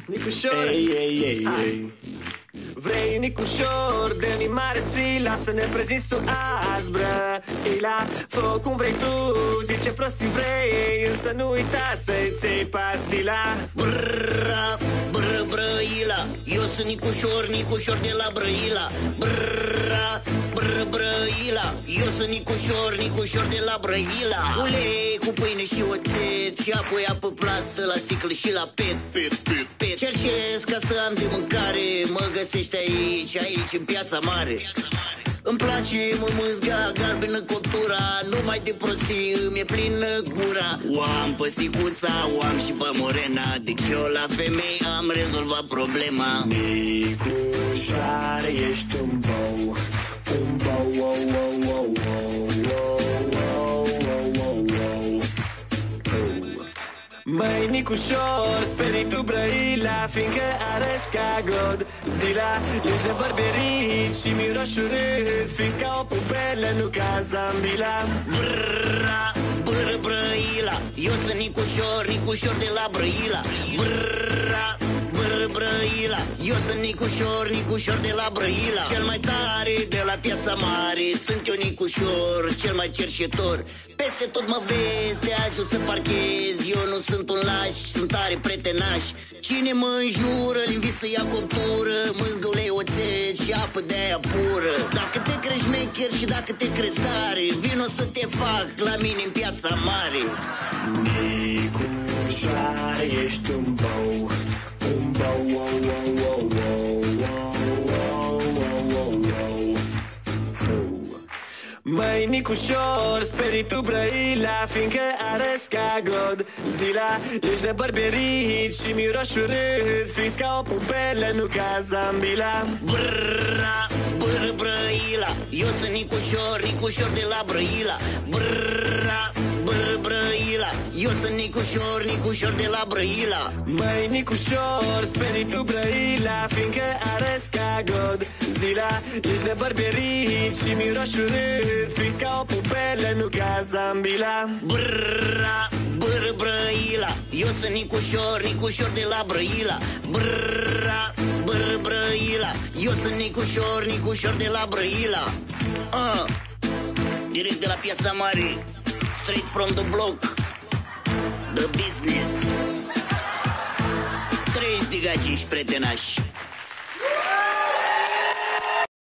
Nicușor, vrei Nicușor, dă-mi mare sila să ne prezinți tu azi, bră. Ila, fă cum vrei tu, zice prostii vrei, însă nu uita să-i ții pastila. Brrra, bră, brăila, eu sunt Nicușor, Nicușor de la Brăila. Brrra, bră, brăila, eu sunt Nicușor, Nicușor de la Brăila. Ulei cu pâine și oțet și apoi apă plată la sticlă și la pet. Cerșesc ca să am de mâncare, mă găsești aici în Piața Mare. Îmi place mult mâzga, galbenă coptura, numai de prostii îmi e plină gura. O am pe sticuța, o am și pe morena, deci eu la femei am rezolvat problema. Nicușoare, ești un bou, wow, wow, wow, wow, wow, wow, wow, wow. Măi, Nicușor, sperii tu Brăila, fiindcă arăți ca god. Zila, ești nebărberit și miroși urât, fix ca o pupelă, nu ca Zambila. Brrra, bră, Brăila, eu sunt Nicușor, Nicușor de la Brăila. Brrra, bră, Brăila, eu sunt Nicușor, Nicușor de la Brăila. Cel mai tare de la Piața Mare, sunt eu Nicușor, cel mai cerșetor. Peste tot mă vezi, te ajut să parchez, eu nu sunt un laș, sunt tare pretenaș. Cine mă înjură, l-invit să ia coptură, mâzgă ulei, oțet și apă de-aia pură. Dacă te crezi șmecher și dacă te crezi tare, vino să te fac la mine în Piața Mare. Nicușoare, ești un bou, wow, wow, wow, wow, wow, wow, wow, wow. Măi, Nicușor, sperii tu Brăila, fiindcă arăți ca god. Zila, ești nebărberit și miroși urât, fix ca o pupelă, nu ca Zambila. Brrra, bră, Brăila, eu sunt Nicușor, Nicușor de la Brăila. Brrra, bră, Brăila, eu sunt Nicușor, Nicușor de la Brăila. Măi, Nicușor, sperii tu Brăila, fiindcă arăți ca god. Zila, ești nebărberit și miroși urât, fix ca o pupelă, nu ca Zambila. Brrra, bră, Brăila, eu sunt Nicușor, Nicușor de la Brăila. Brrra, bră, Brăila, eu sunt Nicușor, Nicușor de la Brăila. Direct de la Piața Mare, straight from the block, the business. 30 de gagici pretenași.